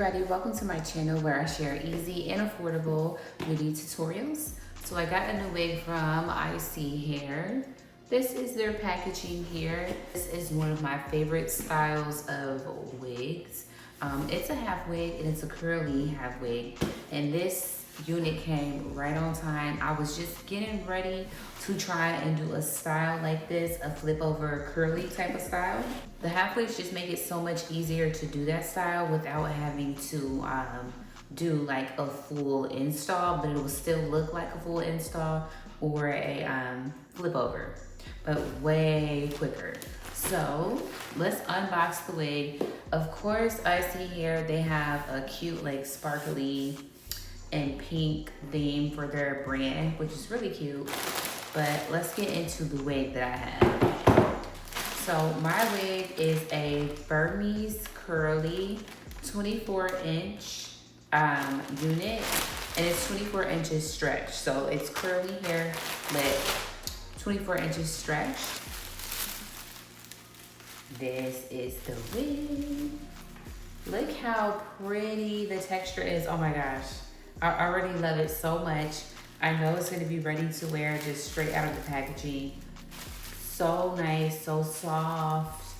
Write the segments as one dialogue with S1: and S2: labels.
S1: everybody, welcome to my channel where I share easy and affordable beauty tutorials. So I got a new wig from ISEE Hair. This is their packaging here. This is one of my favorite styles of wigs. It's a half wig and it's a curly half wig. And this unit came right on time. I was just getting ready to try and do a style like this, a flip over curly type of style. The half wigs just make it so much easier to do that style without having to do like a full install, but it will still look like a full install or a flip over, but way quicker. So let's unbox the wig. Of course, ISEE Hair, they have a cute like sparkly and pink theme for their brand, which is really cute. But let's get into the wig that I have. So my wig is a Burmese curly 24-inch unit, and it's 24 inches stretched. So it's curly hair, but 24 inches stretched. This is the wig. Look how pretty the texture is. Oh my gosh. I already love it so much. I know it's gonna be ready to wear just straight out of the packaging. So nice, so soft,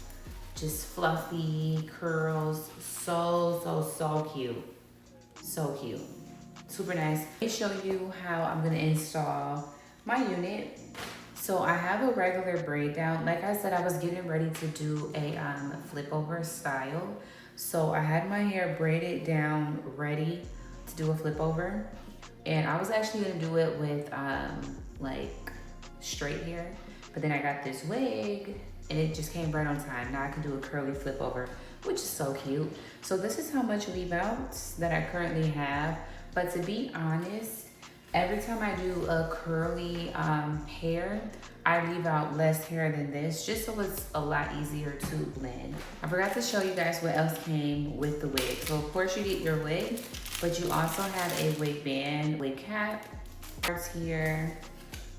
S1: just fluffy curls. So cute. So cute. Super nice. Let me show you how I'm gonna install my unit. So I have a regular braid down. Like I said, I was getting ready to do a flip over style. So I had my hair braided down, ready to do a flip over. And I was actually gonna do it with like straight hair, but then I got this wig and it just came right on time. Now I can do a curly flip over, which is so cute. So this is how much leave outs that I currently have. But to be honest, every time I do a curly hair, I leave out less hair than this, just so it's a lot easier to blend. I forgot to show you guys what else came with the wig. So of course you get your wig, but you also have a wig band, wig cap, parts here,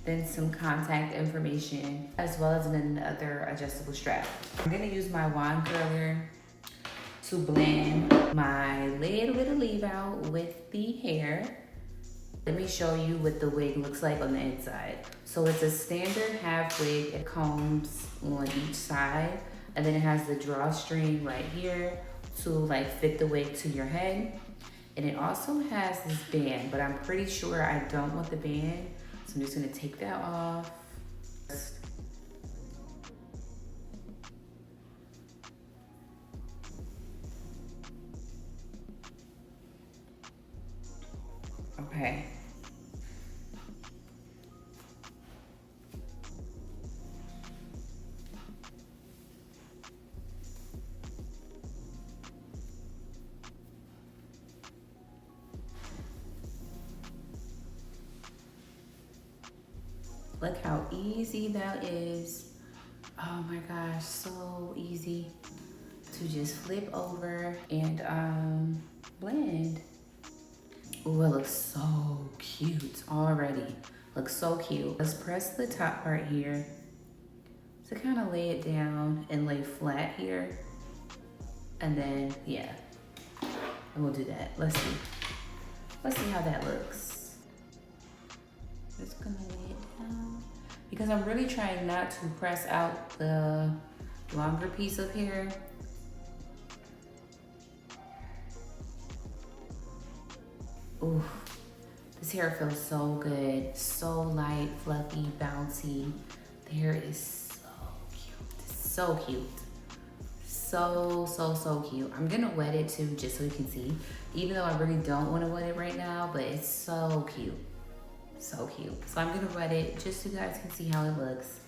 S1: then some contact information, as well as another adjustable strap. I'm gonna use my wand curler to blend my little bit of leave out with the hair. Let me show you what the wig looks like on the inside. So it's a standard half wig. It combs on each side, and then it has the drawstring right here to like fit the wig to your head. And it also has this band, but I'm pretty sure I don't want the band, so I'm just gonna take that off. Okay. Look how easy that is. Oh my gosh, so easy to just flip over and blend. Ooh, it looks so cute already. Looks so cute. Let's press the top part here to kind of lay it down and lay flat here. And then, yeah, and we'll do that. Let's see. Let's see how that looks. Just gonna lay it down, because I'm really trying not to press out the longer piece of hair. Ooh, this hair feels so good. So light, fluffy, bouncy. The hair is so cute. It's so cute. So cute. I'm gonna wet it too, just so you can see. Even though I really don't want to wet it right now, but it's so cute. So cute. So I'm gonna wet it just so you guys can see how it looks.